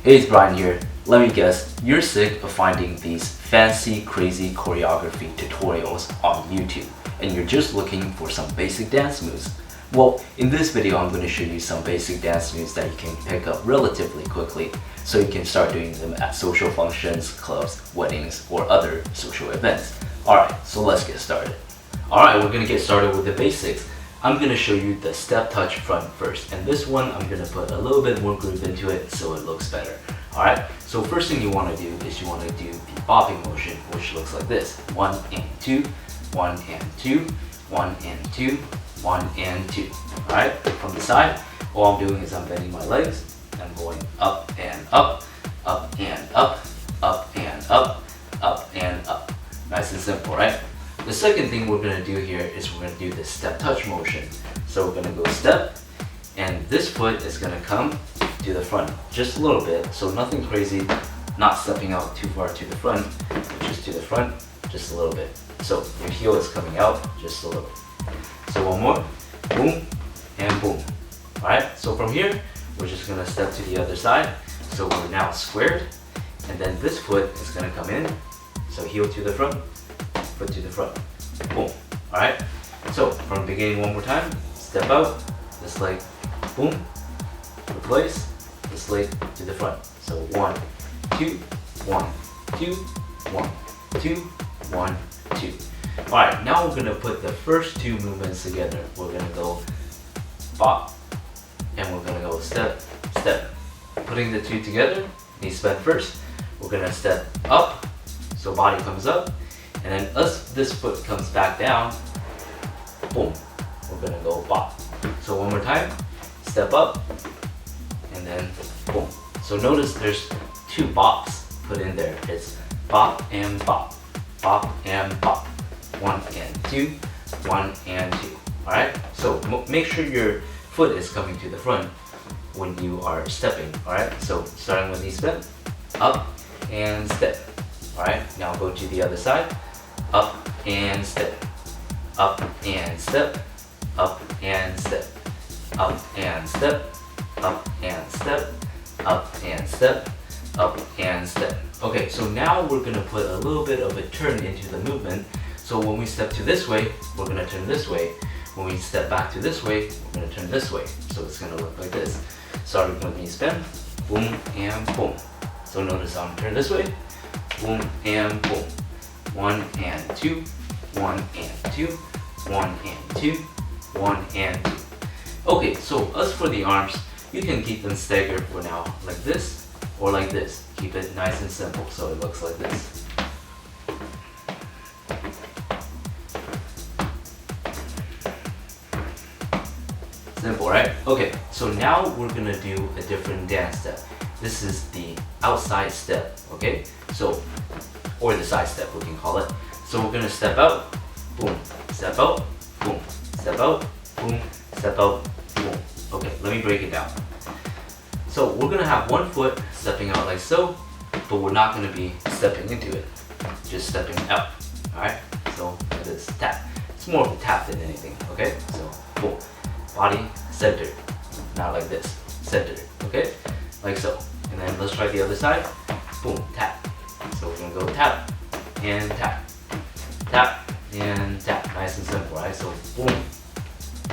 Hey, it's Brian here. Let me guess, you're sick of finding these fancy, crazy choreography tutorials on YouTube and you're just looking for some basic dance moves. Well, in this video, I'm going to show you some basic dance moves that you can pick up relatively quickly so you can start doing them at social functions, clubs, weddings, or other social events. Alright, so let's get started. Alright, we're going to get started with the basics. I'm going to show you the step touch front first, and this one I'm going to put a little bit more groove into it so it looks better. Alright, so first thing you want to do is you want to do the bopping motion, which looks like this. 1 and 2, 1 and 2, 1 and 2, 1 and 2. Alright, from the side, all I'm doing is I'm bending my legs. I'm going up and up, up and up, up and up, up and up. Nice and simple, right? The second thing we're going to do here is we're going to do the step touch motion. So we're going to go step, and this foot is going to come to the front just a little bit. So nothing crazy, not stepping out too far to the front, just to the front, just a little bit. So your heel is coming out just a little. So one more, boom, and boom. Alright, so from here, we're just going to step to the other side. So we're now squared, and then this foot is going to come in. So heel to the front, foot to the front, boom. Alright, so from the beginning one more time, step out, this leg, boom, replace, this leg to the front. So 1, 2, 1, 2, 1, 2, 1, 2. Alright, now we're going to put the first two movements together. We're going to go bop, and we're going to go step, step. Putting the two together, knees bend first, we're going to step up, so body comes up, and then this foot comes back down, boom, we're going to go bop. So one more time, step up, and then boom. So notice there's two bops put in there. It's bop and bop, bop and bop. 1 and 2, 1 and 2. Alright, so make sure your foot is coming to the front when you are stepping. Alright, so starting with knees bent, up and step. Alright, now go to the other side, up and step, up and step, up and step, up and step, up and step, up and step, up and step. Okay, so now we're going to put a little bit of a turn into the movement. So when we step to this way, we're going to turn this way. When we step back to this way, we're going to turn this way. So it's going to look like this. Starting with knees bent, boom and boom. So notice I'm turn this way, boom and boom. 1 and 2, 1 and 2, 1 and 2, 1 and 2. Okay, so as for the arms, you can keep them staggered for now, like this or like this. Keep it nice and simple so it looks like this. Simple, right? Okay, so now we're gonna do a different dance step. This is the outside step, okay? So, or the side step, we can call it. So we're gonna step out, boom, step out, boom, step out, boom, step out, boom. Okay, let me break it down. So we're gonna have one foot stepping out like so, but we're not gonna be stepping into it, just stepping out. Alright, so like this, tap. It's more of a tap than anything, okay? So, boom. Body centered, not like this, centered, okay? Like so. And then let's try the other side. Boom, tap. So we're gonna go tap and tap, tap and tap. Nice and simple, right? So boom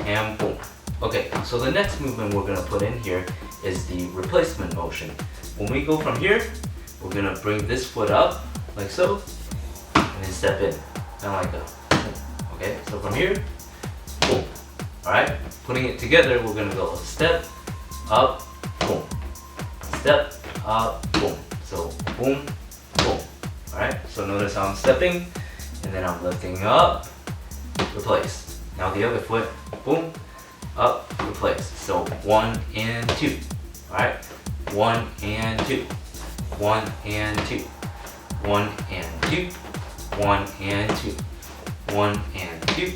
and boom. Okay, so the next movement we're gonna put in here is the replacement motion. When we go from here, we're gonna bring this foot up like so, and then step in, kind of like a. Okay, so from here, boom. Alright, putting it together, we're going to go step, up, boom. Step, up, boom. So, boom, boom. Alright, so notice how I'm stepping, and then I'm lifting up, replace. Now the other foot, boom, up, replace. So, 1 and 2. Alright, 1 and 2. 1 and 2. 1 and 2. 1 and 2. 1 and 2.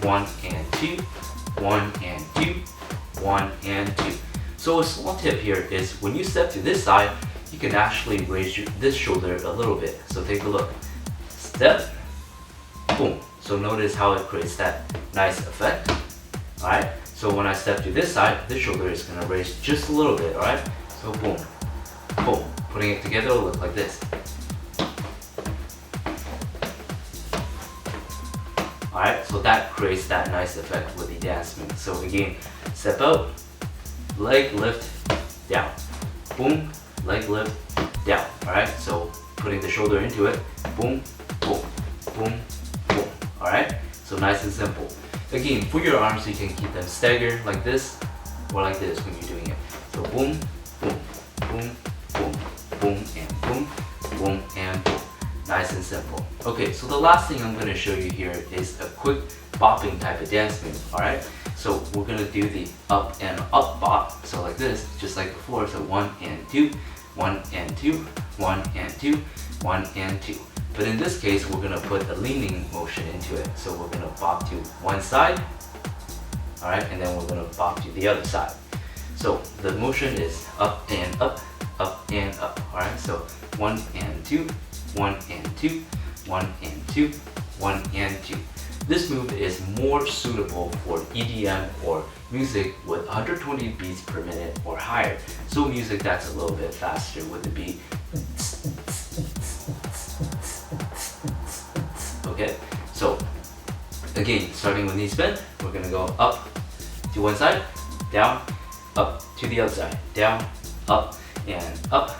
1 and 2. 1 and 2, 1 and 2. So a small tip here is when you step to this side, you can actually raise this shoulder a little bit. So take a look. Step, boom. So notice how it creates that nice effect. Alright, so when I step to this side, this shoulder is going to raise just a little bit. Alright, so boom, boom. Putting it together will look like this. Alright, so that creates that nice effect with the dance move. So again, step out, leg lift, down. Boom, leg lift, down. Alright, so putting the shoulder into it, boom, boom, boom, boom. Alright, so nice and simple. Again, for your arms, you can keep them staggered like this or like this when you're doing it. So boom, boom, boom, boom, boom, and boom, boom, and boom. Nice and simple. Okay, so the last thing I'm going to show you here is a quick bopping type of dance move. Alright, so we're going to do the up and up bop. So like this, just like before. So 1 and 2, 1 and 2, 1 and 2, 1 and 2. But in this case, we're going to put a leaning motion into it. So we're going to bop to one side, alright, and then we're going to bop to the other side. So the motion is up and up, alright, so 1 and 2, 1 and 2, 1 and 2, 1 and 2. This move is more suitable for EDM or music with 120 beats per minute or higher. So music that's a little bit faster with the beat. Okay, so again, starting with knee bend, we're gonna go up to one side, down, up to the other side, down, up, and up,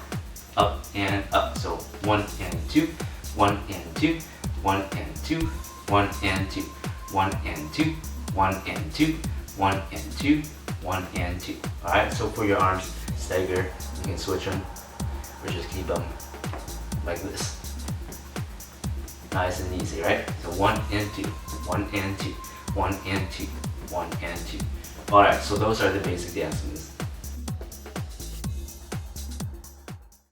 up, and up. So 1 and 2, 1 and 2, 1 and 2, 1 and 2, 1 and 2, 1 and 2, 1 and 2, 1 and 2. Alright, so for your arms, stagger, you can switch them, or just keep them like this. Nice and easy, right? So 1 and 2, 1 and 2, 1 and 2, 1 and 2. Alright, so those are the basic dance moves.